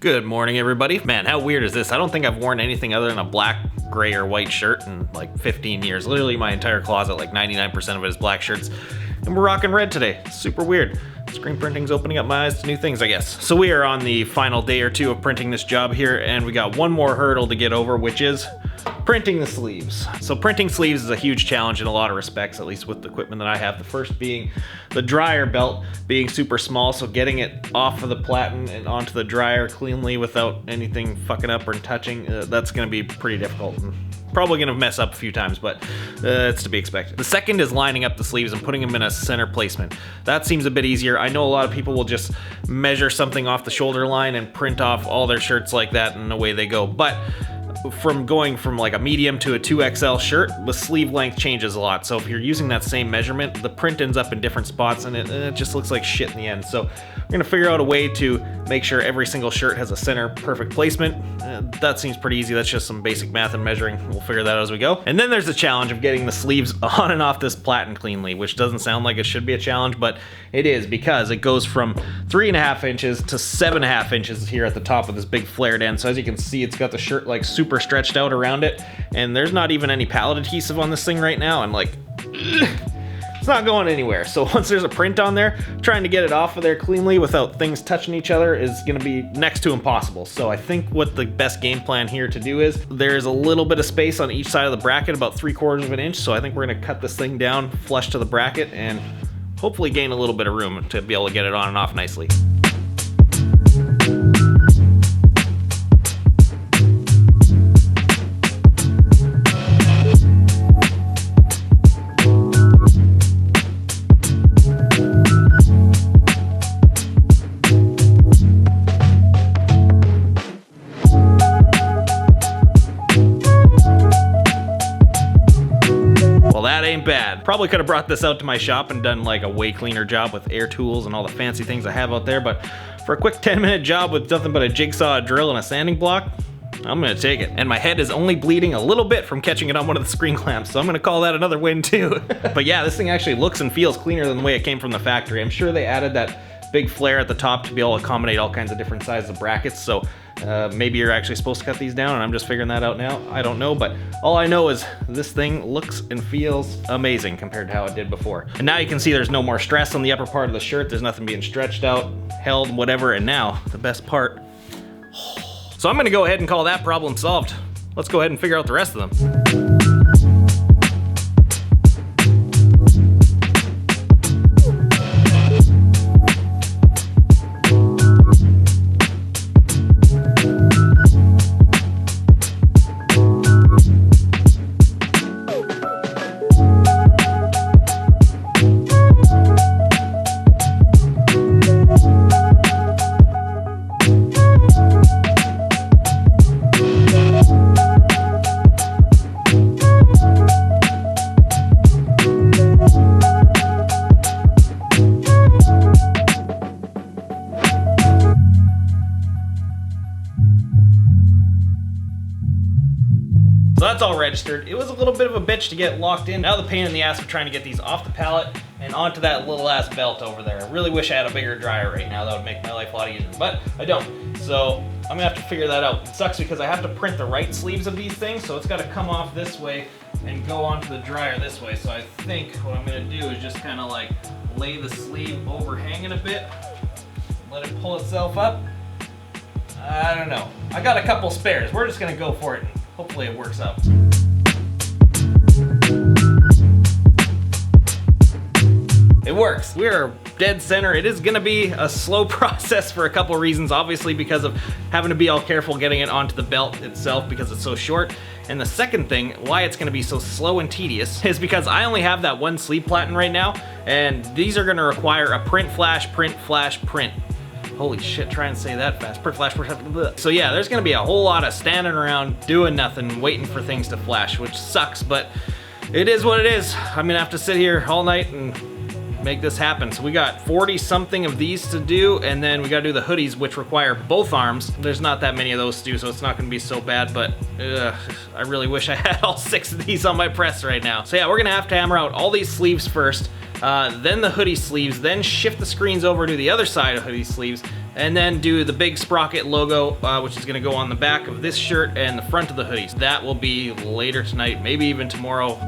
Good morning, everybody. Man, how weird is this? I don't think I've worn anything other than a black, gray, or white shirt in like 15 years. Literally my entire closet, like 99% of it is black shirts. And we're rocking red today. Super weird. Screen printing's opening up my eyes to new things, I guess. So we are on the final day or two of printing this job here, and we got one more hurdle to get over, which is printing the sleeves. So printing sleeves is a huge challenge in a lot of respects, at least with the equipment that I have. The first being the dryer belt being super small, so getting it off of the platen and onto the dryer cleanly without anything fucking up or touching, that's gonna be pretty difficult. Probably gonna mess up a few times, but it's to be expected. The second is lining up the sleeves and putting them in a center placement. That seems a bit easier. I know a lot of people will just measure something off the shoulder line and print off all their shirts like that and away they go. But from going from like a medium to a 2XL shirt, the sleeve length changes a lot. So if you're using that same measurement, the print ends up in different spots and it just looks like shit in the end. So we're gonna figure out a way to make sure every single shirt has a center perfect placement. That seems pretty easy. That's just some basic math and measuring. We'll figure that out as we go. And then there's the challenge of getting the sleeves on and off this platen cleanly, which doesn't sound like it should be a challenge, but it is, because it goes from 3.5 inches to 7.5 inches here at the top of this big flared end. So as you can see, it's got the shirt like super stretched out around it, and there's not even any palette adhesive on this thing right now, and like it's not going anywhere. So once there's a print on there, trying to get it off of there cleanly without things touching each other is gonna be next to impossible. So I think what the best game plan here to do is, there's a little bit of space on each side of the bracket, about 3/4 of an inch. So I think we're gonna cut this thing down flush to the bracket and hopefully gain a little bit of room to be able to get it on and off nicely. Ain't bad. Probably could have brought this out to my shop and done like a way cleaner job with air tools and all the fancy things I have out there, but for a quick 10-minute job with nothing but a jigsaw, a drill, and a sanding block, I'm gonna take it. And my head is only bleeding a little bit from catching it on one of the screen clamps, so I'm gonna call that another win too. But yeah, this thing actually looks and feels cleaner than the way it came from the factory. I'm sure they added that big flare at the top to be able to accommodate all kinds of different sizes of brackets, so maybe you're actually supposed to cut these down and I'm just figuring that out now. I don't know, but all I know is this thing looks and feels amazing compared to how it did before. And now you can see there's no more stress on the upper part of the shirt. There's nothing being stretched out, held, whatever. And now the best part. So I'm gonna go ahead and call that problem solved. Let's go ahead and figure out the rest of them. So that's all registered. It was a little bit of a bitch to get locked in. Now the pain in the ass of trying to get these off the pallet and onto that little ass belt over there. I really wish I had a bigger dryer right now. That would make my life a lot easier, but I don't. So I'm gonna have to figure that out. It sucks because I have to print the right sleeves of these things, so it's gotta come off this way and go onto the dryer this way. So I think what I'm gonna do is just kind of like lay the sleeve overhanging a bit, let it pull itself up. I don't know. I got a couple spares. We're just gonna go for it. Hopefully it works out. It works. We're dead center. It is gonna be a slow process for a couple reasons. Obviously because of having to be all careful getting it onto the belt itself because it's so short. And the second thing, why it's gonna be so slow and tedious, is because I only have that one sleeve platen right now, and these are gonna require a print, flash, print, flash, print. Holy shit, try and say that fast. Print, flash, print. So yeah, there's gonna be a whole lot of standing around doing nothing, waiting for things to flash, which sucks, but it is what it is. I'm gonna have to sit here all night and make this happen. So we got 40 something of these to do, and then we gotta do the hoodies, which require both arms. There's not that many of those to do, so it's not gonna be so bad, but I really wish I had all 6 of these on my press right now. So yeah, we're gonna have to hammer out all these sleeves first, then the hoodie sleeves, then shift the screens over to the other side of hoodie sleeves, and then do the big Sprocket logo, which is gonna go on the back of this shirt and the front of the hoodies. That will be later tonight, maybe even tomorrow.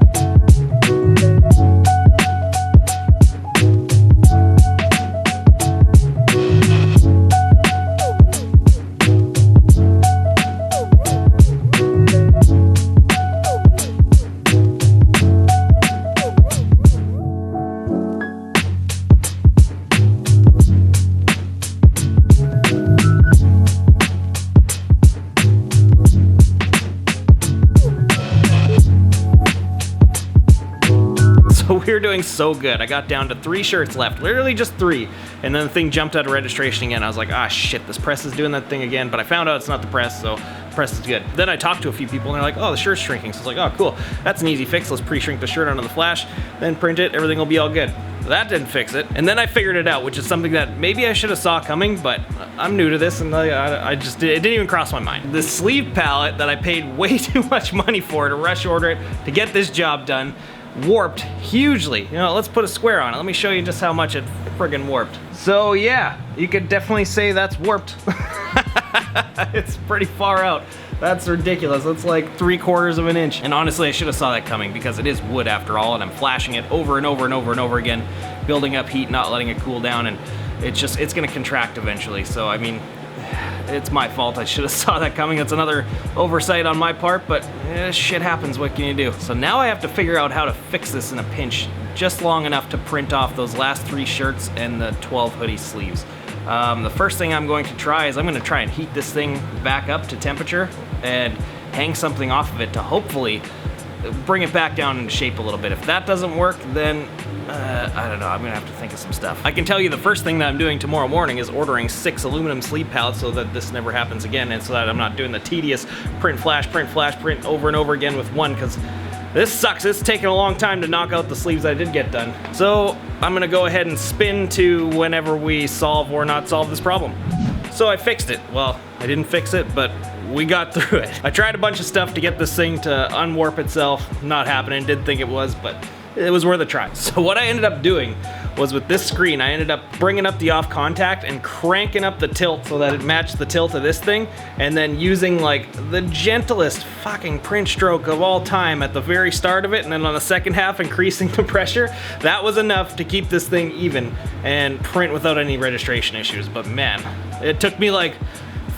We were doing so good. I got down to 3 shirts left, literally just 3, and then the thing jumped out of registration again. I was like, ah shit, this press is doing that thing again, but I found out it's not the press, so the press is good. Then I talked to a few people and they're like, oh, the shirt's shrinking. So I was like, oh cool, that's an easy fix. Let's pre-shrink the shirt onto the flash, then print it, everything will be all good. That didn't fix it. And then I figured it out, which is something that maybe I should have saw coming, but I'm new to this and it didn't even cross my mind. The sleeve palette that I paid way too much money for to rush order it to get this job done warped hugely. You know, let's put a square on it. Let me show you just how much it friggin' warped. So yeah, you could definitely say that's warped. It's pretty far out. That's ridiculous. That's like 3/4 of an inch. And honestly, I should have saw that coming because it is wood after all, and I'm flashing it over and over and over and over again, building up heat, not letting it cool down, and it's gonna contract eventually. So I mean, it's my fault. I should have saw that coming. It's another oversight on my part, but shit happens. What can you do? So now I have to figure out how to fix this in a pinch just long enough to print off those last 3 shirts and the 12 hoodie sleeves. The first thing I'm going to try is I'm going to try and heat this thing back up to temperature and hang something off of it to hopefully bring it back down into shape a little bit. If that doesn't work, then I don't know, I'm gonna have to think of some stuff. I can tell you the first thing that I'm doing tomorrow morning is ordering 6 aluminum sleeve pallets so that this never happens again, and so that I'm not doing the tedious print, flash, print over and over again with one, because this sucks. It's taking a long time to knock out the sleeves I did get done. So I'm gonna go ahead and spin to whenever we solve or not solve this problem. So I fixed it. Well, I didn't fix it, but we got through it. I tried a bunch of stuff to get this thing to unwarp itself. Not happening, didn't think it was, but it was worth a try. So what I ended up doing was with this screen, I ended up bringing up the off contact and cranking up the tilt so that it matched the tilt of this thing, and then using like the gentlest fucking print stroke of all time at the very start of it, and then on the second half increasing the pressure. That was enough to keep this thing even and print without any registration issues. But man, it took me like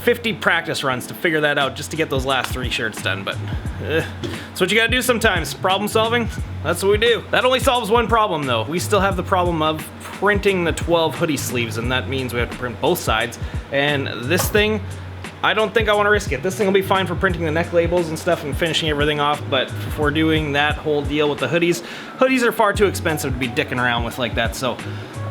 50 practice runs to figure that out just to get those last 3 shirts done, but that's what you gotta do sometimes. Problem solving, that's what we do. That only solves one problem though. We still have the problem of printing the 12 hoodie sleeves, and that means we have to print both sides. And this thing, I don't think I wanna risk it. This thing will be fine for printing the neck labels and stuff and finishing everything off, but for doing that whole deal with the hoodies are far too expensive to be dicking around with like that, so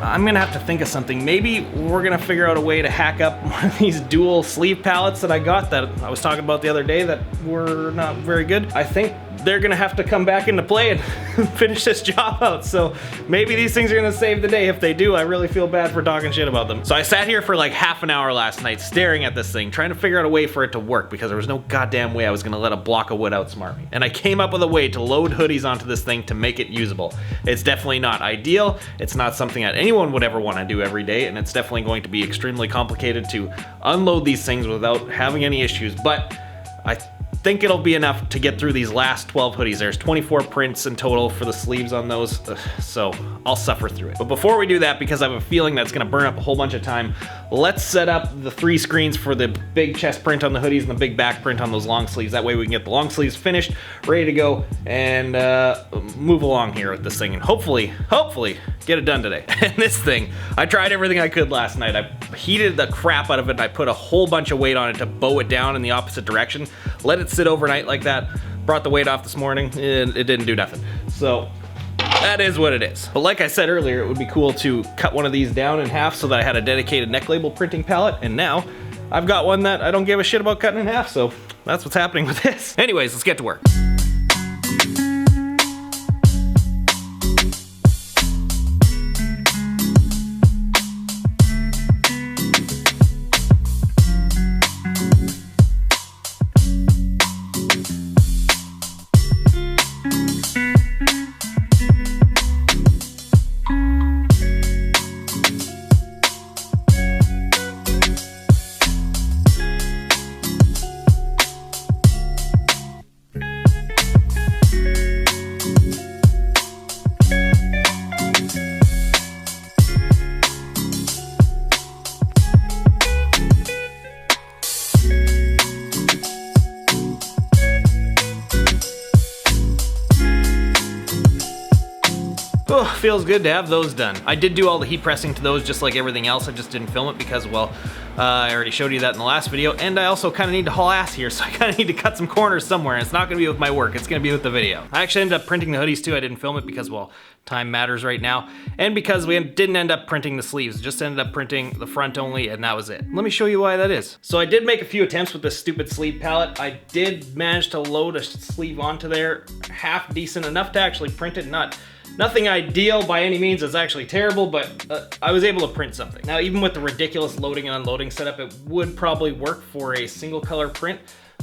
I'm gonna have to think of something. Maybe we're gonna figure out a way to hack up one of these dual sleeve pallets that I got that I was talking about the other day that were not very good. I think they're gonna have to come back into play and finish this job out. So maybe these things are gonna save the day. If they do, I really feel bad for talking shit about them. So I sat here for like half an hour last night staring at this thing, trying to figure out a way for it to work, because there was no goddamn way I was gonna let a block of wood outsmart me. And I came up with a way to load hoodies onto this thing to make it usable. It's definitely not ideal. It's not something that anyone would ever want to do every day, and it's definitely going to be extremely complicated to unload these things without having any issues, but I think it'll be enough to get through these last 12 hoodies. There's 24 prints in total for the sleeves on those, so I'll suffer through it. But before we do that, because I have a feeling that's gonna burn up a whole bunch of time, let's set up the 3 screens for the big chest print on the hoodies and the big back print on those long sleeves. That way we can get the long sleeves finished, ready to go, and move along here with this thing, and hopefully get it done today. And this thing, I tried everything I could last night. I heated the crap out of it, and I put a whole bunch of weight on it to bow it down in the opposite direction. Let it sit overnight like that. Brought the weight off this morning, and it didn't do nothing. So that is what it is. But like I said earlier, it would be cool to cut one of these down in half so that I had a dedicated neck label printing palette, and now I've got one that I don't give a shit about cutting in half, so that's what's happening with this. Anyways, let's get to work. Oh, feels good to have those done. I did do all the heat pressing to those just like everything else. I just didn't film it because, well, I already showed you that in the last video, and I also kind of need to haul ass here, so I kind of need to cut some corners somewhere, and it's not going to be with my work, it's going to be with the video. I actually ended up printing the hoodies too. I didn't film it because, well, time matters right now, and because we didn't end up printing the sleeves, just ended up printing the front only, and that was it. Let me show you why that is. So I did make a few attempts with this stupid sleeve palette. I did manage to load a sleeve onto there, half decent enough to actually print it, Nothing ideal by any means, it's actually terrible, but I was able to print something. Now, even with the ridiculous loading and unloading setup, it would probably work for a single color print,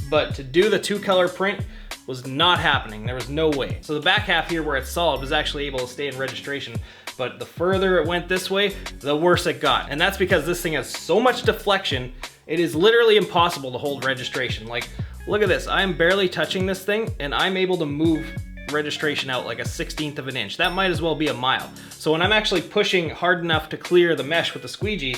but to do the 2-color print was not happening. There was no way. So the back half here where it's solid was actually able to stay in registration, but the further it went this way, the worse it got. And that's because this thing has so much deflection, it is literally impossible to hold registration. Like, look at this, I'm barely touching this thing, and I'm able to move registration out like a 1/16 of an inch. That might as well be a mile. So when I'm actually pushing hard enough to clear the mesh with the squeegee,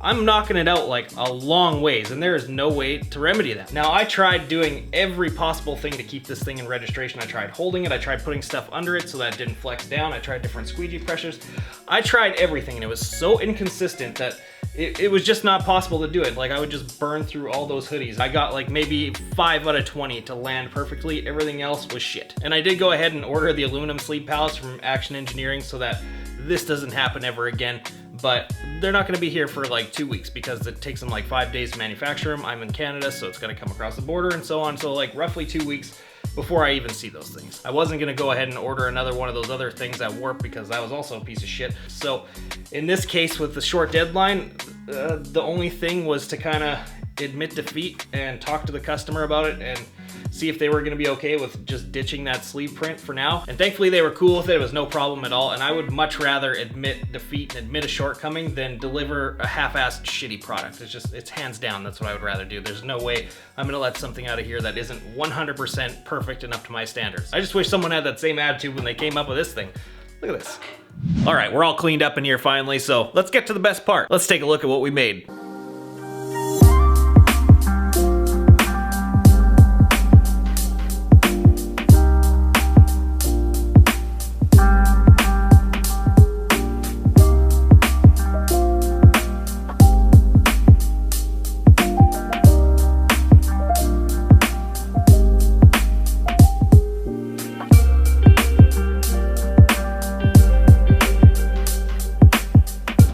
I'm knocking it out like a long ways, and there is no way to remedy that. Now, I tried doing every possible thing to keep this thing in registration. I tried holding it, I tried putting stuff under it so that it didn't flex down, I tried different squeegee pressures. I tried everything, and it was so inconsistent that it was just not possible to do it. Like, I would just burn through all those hoodies. I got like maybe 5 out of 20 to land perfectly. Everything else was shit. And I did go ahead and order the aluminum sleeve pallets from Action Engineering so that this doesn't happen ever again. But they're not gonna be here for like 2 weeks because it takes them like 5 days to manufacture them. I'm in Canada, so it's gonna come across the border and so on. So like roughly 2 weeks before I even see those things. I wasn't gonna go ahead and order another one of those other things at Warp because that was also a piece of shit. So in this case with the short deadline, the only thing was to kind of admit defeat and talk to the customer about it and see if they were gonna be okay with just ditching that sleeve print for now. And thankfully they were cool with it. It was no problem at all. And I would much rather admit defeat and admit a shortcoming than deliver a half-assed shitty product. It's hands down, that's what I would rather do. There's no way I'm gonna let something out of here that isn't 100% perfect enough to my standards. I just wish someone had that same attitude when they came up with this thing. Look at this. All right, we're all cleaned up in here finally, so let's get to the best part. Let's take a look at what we made.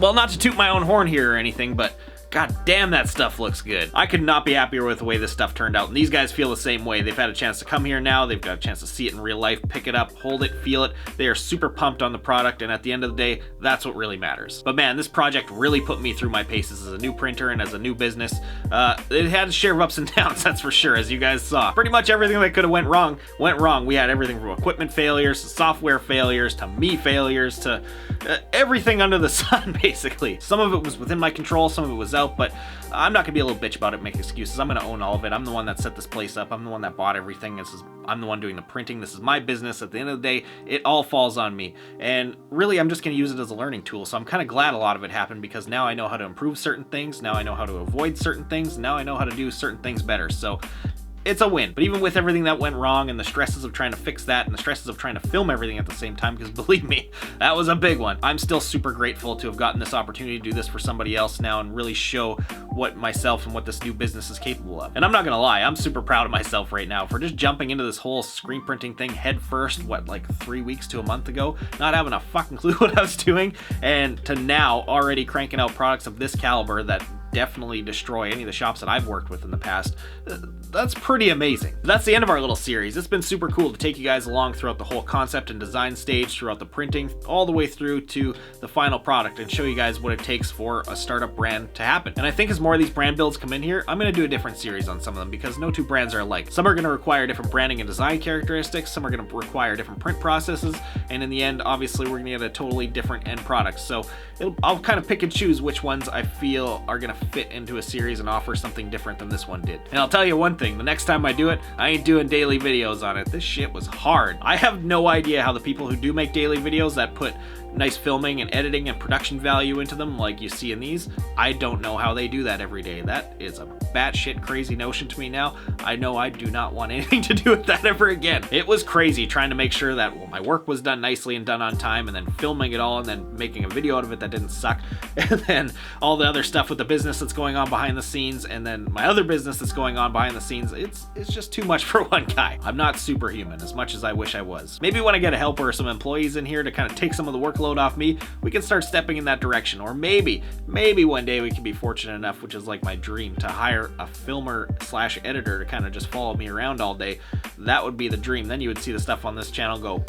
Well, not to toot my own horn here or anything, but god damn, that stuff looks good. I could not be happier with the way this stuff turned out, and these guys feel the same way. They've had a chance to come here now, they've got a chance to see it in real life, pick it up, hold it, feel it. They are super pumped on the product, and at the end of the day, that's what really matters. But man, this project really put me through my paces as a new printer and as a new business. It had a share of ups and downs, that's for sure, as you guys saw. Pretty much everything that could have went wrong, went wrong. We had everything from equipment failures, to software failures, to me failures, to everything under the sun, basically. Some of it was within my control, some of it was out, but I'm not gonna be a little bitch about it and make excuses. I'm gonna own all of it. I'm the one that set this place up. I'm the one that bought everything. I'm the one doing the printing. This is my business. At the end of the day, it all falls on me. And really, I'm just gonna use it as a learning tool. So I'm kind of glad a lot of it happened because now I know how to improve certain things. Now I know how to avoid certain things. Now I know how to do certain things better. So it's a win. But even with everything that went wrong and the stresses of trying to fix that and the stresses of trying to film everything at the same time, because believe me, that was a big one. I'm still super grateful to have gotten this opportunity to do this for somebody else now and really show what myself and what this new business is capable of. And I'm not gonna lie, I'm super proud of myself right now for just jumping into this whole screen printing thing head first, what, like 3 weeks to a month ago, not having a fucking clue what I was doing, and to now already cranking out products of this caliber that definitely destroy any of the shops that I've worked with in the past. That's pretty amazing. But that's the end of our little series. It's been super cool to take you guys along throughout the whole concept and design stage, throughout the printing, all the way through to the final product and show you guys what it takes for a startup brand to happen. And I think as more of these brand builds come in here, I'm gonna do a different series on some of them because no two brands are alike. Some are gonna require different branding and design characteristics, some are gonna require different print processes, and in the end, obviously, we're gonna get a totally different end product. So I'll kind of pick and choose which ones I feel are gonna fit into a series and offer something different than this one did. And I'll tell you one thing, the next time I do it, I ain't doing daily videos on it. This shit was hard. I have no idea how the people who do make daily videos that put nice filming and editing and production value into them like you see in these, I don't know how they do that every day. That is a batshit crazy notion to me now. I know I do not want anything to do with that ever again. It was crazy trying to make sure that my work was done nicely and done on time, and then filming it all and then making a video out of it that didn't suck, and then all the other stuff with the business that's going on behind the scenes, and then my other business that's going on behind the scenes. It's just too much for one guy. I'm not superhuman as much as I wish I was. Maybe when I get a helper or some employees in here to kind of take some of the workload off me, we can start stepping in that direction. Or maybe one day we can be fortunate enough, which is like my dream, to hire a filmer slash editor to kind of just follow me around all day. That would be the dream. Then you would see the stuff on this channel go.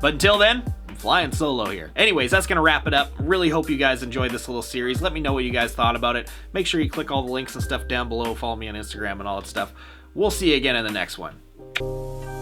But until then, I'm flying solo here. Anyways, that's gonna wrap it up. Really hope you guys enjoyed this little series. Let me know what you guys thought about it. Make sure you click all the links and stuff down below. Follow me on Instagram and all that stuff. We'll see you again in the next one.